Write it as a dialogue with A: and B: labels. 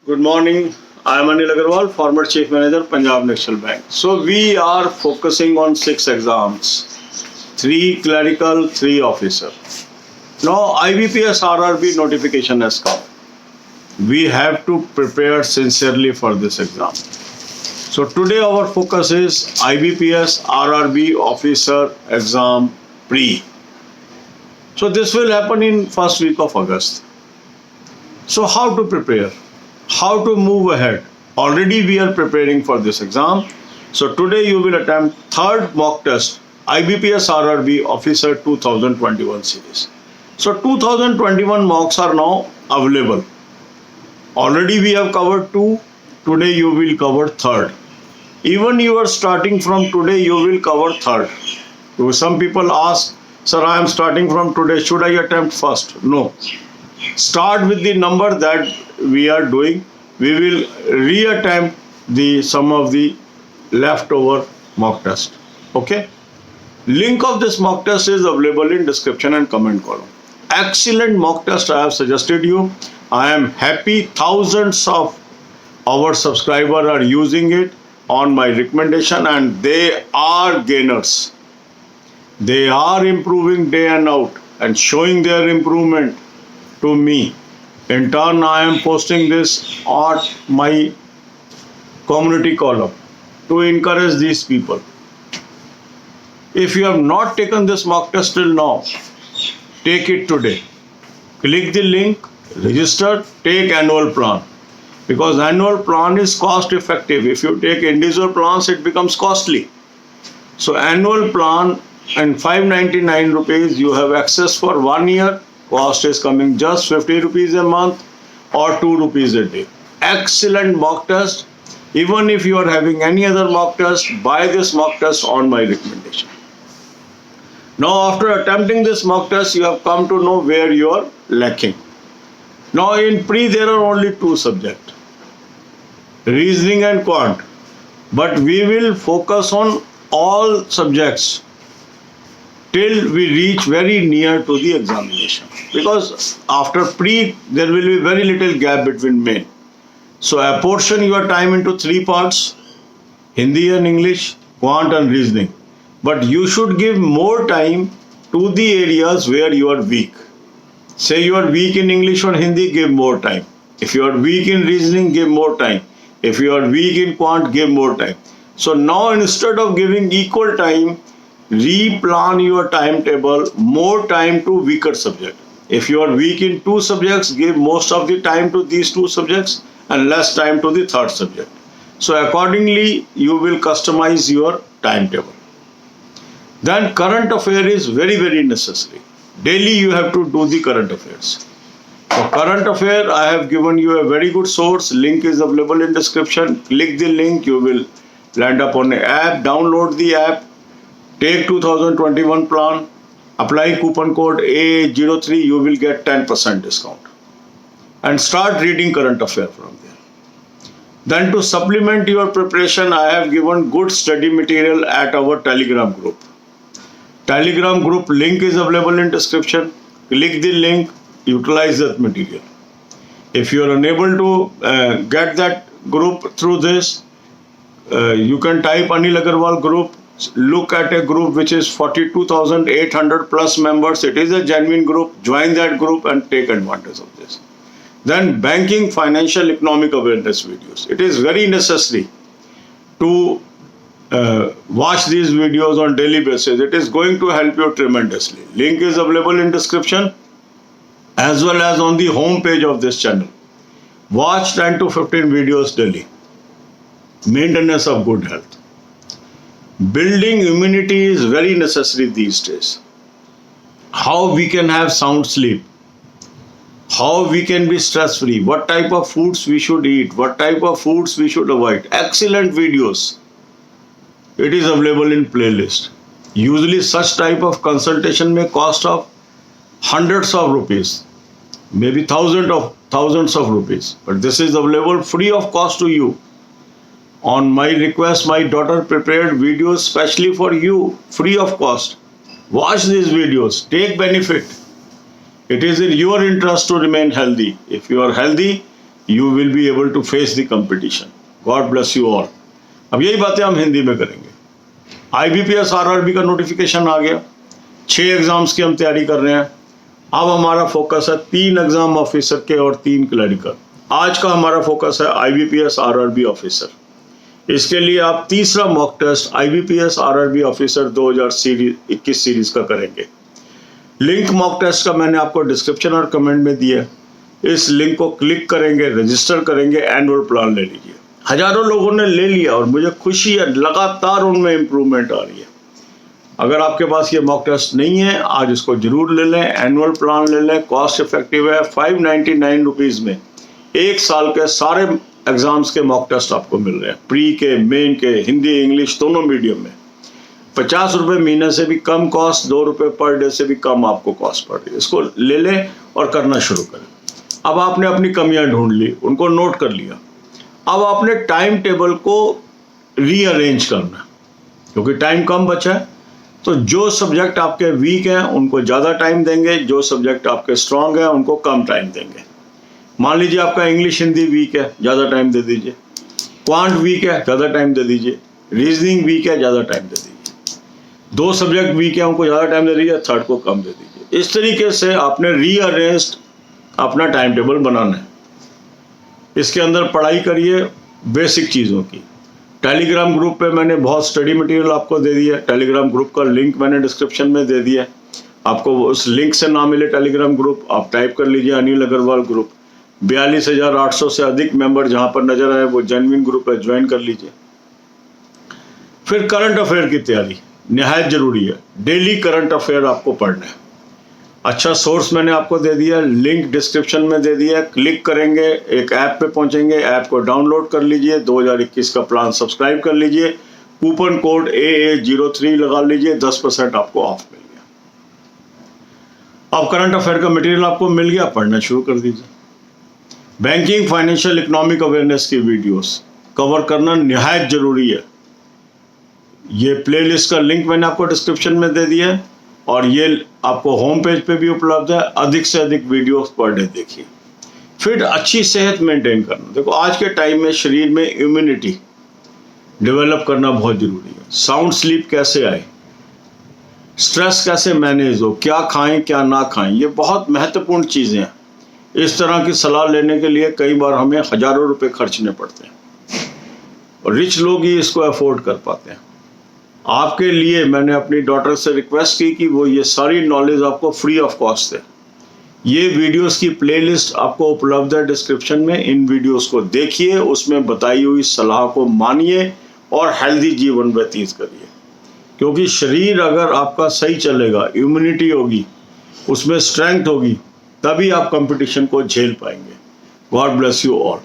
A: Good morning. I am Anil Agarwal, former Chief Manager, Punjab National Bank. So we are focusing on 6 exams, 3 clerical, 3 officer. Now IBPS RRB notification has come. We have to prepare sincerely for this exam. So today our focus is IBPS RRB officer exam pre. So this will happen in first week of August. So how to prepare? How to move ahead? Already we are preparing for this exam. So today you will attempt third mock test IBPS RRB Officer 2021 series. So 2021 mocks are now available. Already we have covered 2. Today you will cover third. Even you are starting from today, you will cover third. So some people ask, sir, I am starting from today. Should I attempt first? No. Start with the number that we are doing. We will reattempt some of the leftover mock test. Okay. Link of this mock test is available in description and comment column. Excellent mock test I have suggested you. I am happy thousands of our subscribers are using it on my recommendation and they are gainers. They are improving day and out and showing their improvement to me. In turn, I am posting this on my community column to encourage these people. If you have not taken this mock test till now, take it today. Click the link, register, take annual plan. Because annual plan is cost effective. If you take individual plans, it becomes costly. So annual plan and 599 rupees, you have access for 1 year. Cost is coming just 50 rupees a month or 2 rupees a day. Excellent mock test. Even if you are having any other mock test, buy this mock test on my recommendation. Now after attempting this mock test, you have come to know where you are lacking. Now in pre there are only 2 subjects, reasoning and quant. But we will focus on all subjects till we reach very near to the examination, because after pre there will be very little gap between main. So apportion your time into 3 parts: Hindi and English, quant and reasoning. But you should give more time to the areas where you are weak. Say you are weak in English or Hindi, give more time. If you are weak in reasoning, give more time. If you are weak in quant, give more time. So now instead of giving equal time, replan your timetable, more time to weaker subject. If you are weak in 2 subjects, give most of the time to these 2 subjects and less time to the third subject. So accordingly, you will customize your timetable. Then current affair is very, very necessary. Daily you have to do the current affairs. For current affair, I have given you a very good source. Link is available in description. Click the link, you will land up on an app. Download the app. Take 2021 plan, apply coupon code A03, you will get 10% discount. And start reading current affair from there. Then to supplement your preparation, I have given good study material at our Telegram group. Telegram group link is available in description. Click the link, utilize that material. If you are unable to get that group through this, you can type Anil Agarwal group. Look at a group which is 42,800 plus members. It is a genuine group. Join that group and take advantage of this. Then banking, financial, economic awareness videos. It is very necessary to watch these videos on daily basis. It is going to help you tremendously. Link is available in description as well as on the home page of this channel. Watch 10 to 15 videos daily. Maintenance of good health. Building immunity is very necessary these days. How we can have sound sleep, how we can be stress free, what type of foods we should eat, what type of foods we should avoid. Excellent videos. It is available in playlist. Usually such type of consultation may cost of hundreds of rupees, maybe thousands of rupees. But this is available free of cost to you. On my request, my daughter prepared videos specially for you, free of cost. Watch these videos, take benefit. It is in your interest to remain healthy. If you are healthy, you will be able to face the competition. God bless you all. अब यही बातें हम हिंदी में करेंगे। IBPS RRB का notification आ गया, 6 exams की हम तैयारी कर रहे हैं। अब हमारा फोकस है 3 एग्जाम ऑफिसर के और 3 क्लरिकल। आज का हमारा फोकस है IBPS RRB ऑफिसर। इसके लिए आप तीसरा mock test IBPS RRB officer 2021 series का करेंगे। लिंक मॉक टेस्ट का मैंने आपको डिस्क्रिप्शन और कमेंट में दिया है। इस लिंक को क्लिक करेंगे, रजिस्टर करेंगे, एनुअल प्लान ले लीजिए। हजारों लोगों ने ले लिया और मुझे खुशी है, लगातार उनमें इंप्रूवमेंट आ रही है। अगर आपके पास ये मॉक टेस्ट नहीं है, आज इसको जरूर ले लें, एनुअल प्लान ले लें, कॉस्ट इफेक्टिव है। 599 रुपीज़ में 1 साल के सारे एग्जाम्स के मॉक टेस्ट आपको मिल रहे हैं, प्री के, मेन के, हिंदी इंग्लिश दोनों मीडियम में। 50 रुपये महीने से भी कम कॉस्ट, 2 रुपये पर डे से भी कम आपको कॉस्ट पड़ रही है। इसको ले लें और करना शुरू करें। अब आपने अपनी कमियां ढूंढ ली, उनको नोट कर लिया। अब आपने टाइम टेबल को रीअरेंज करना, क्योंकि टाइम कम बचा है। तो जो सब्जेक्ट आपके वीक हैं उनको ज़्यादा टाइम देंगे, जो सब्जेक्ट आपके स्ट्रांग हैं उनको कम टाइम देंगे। मान लीजिए आपका इंग्लिश हिंदी वीक है, ज़्यादा टाइम दे दीजिए। क्वांट वीक है, ज़्यादा टाइम दे दीजिए। रीजनिंग वीक है, ज़्यादा टाइम दे दीजिए। 2 सब्जेक्ट वीक है, उनको ज़्यादा टाइम दे दीजिए, थर्ड को कम दे दीजिए। इस तरीके से आपने रीअरेंज अपना टाइम टेबल बनाना है। इसके अंदर पढ़ाई करिए बेसिक चीज़ों की। टेलीग्राम ग्रुप पे मैंने बहुत स्टडी मटेरियल आपको दे दिया है। टेलीग्राम ग्रुप का लिंक मैंने डिस्क्रिप्शन में दे दिया है। आपको उस लिंक से ना मिले टेलीग्राम ग्रुप, आप टाइप कर लीजिए अनिल अग्रवाल ग्रुप। 42,800 से अधिक मेंबर जहां पर नजर आए वो जेन्युइन ग्रुप है, ज्वाइन कर लीजिए। फिर करंट अफेयर की तैयारी निहायत जरूरी है। डेली करंट अफेयर आपको पढ़ना है। अच्छा सोर्स मैंने आपको दे दिया, लिंक डिस्क्रिप्शन में दे दिया। क्लिक करेंगे, एक ऐप पे पहुंचेंगे, ऐप को डाउनलोड कर लीजिए। 2021 का प्लान सब्सक्राइब कर लीजिए। कूपन कोड AA03 लगा लीजिए, 10% आपको ऑफ मिल गया। अब करंट अफेयर का मटेरियल आपको मिल गया, पढ़ना शुरू कर दीजिए। बैंकिंग, फाइनेंशियल, इकोनॉमिक अवेयरनेस की वीडियोस कवर करना निहायत जरूरी है। ये प्लेलिस्ट का लिंक मैंने आपको डिस्क्रिप्शन में दे दिया है और ये आपको होम पेज पे भी उपलब्ध है। अधिक से अधिक वीडियोस पर डे देखिए। फिर अच्छी सेहत मेंटेन करना। देखो आज के टाइम में शरीर में इम्यूनिटी डेवलप करना बहुत जरूरी है। साउंड स्लीप कैसे आए, स्ट्रेस कैसे मैनेज हो, क्या खाएं क्या ना खाएं, ये बहुत महत्वपूर्ण चीज़ें हैं। इस तरह की सलाह लेने के लिए कई बार हमें हजारों रुपए खर्चने पड़ते हैं और रिच लोग ही इसको अफोर्ड कर पाते हैं। आपके लिए मैंने अपनी डॉटर से रिक्वेस्ट की कि वो ये सारी नॉलेज आपको फ्री ऑफ कॉस्ट दे। ये वीडियोस की प्लेलिस्ट आपको उपलब्ध है डिस्क्रिप्शन में। इन वीडियोस को देखिए, उसमें बताई हुई सलाह को मानिए और हेल्दी जीवन व्यतीत करिए। क्योंकि शरीर अगर आपका सही चलेगा, इम्यूनिटी होगी, उसमें स्ट्रेंथ होगी, तभी आप कंपटीशन को झेल पाएंगे। God bless you all.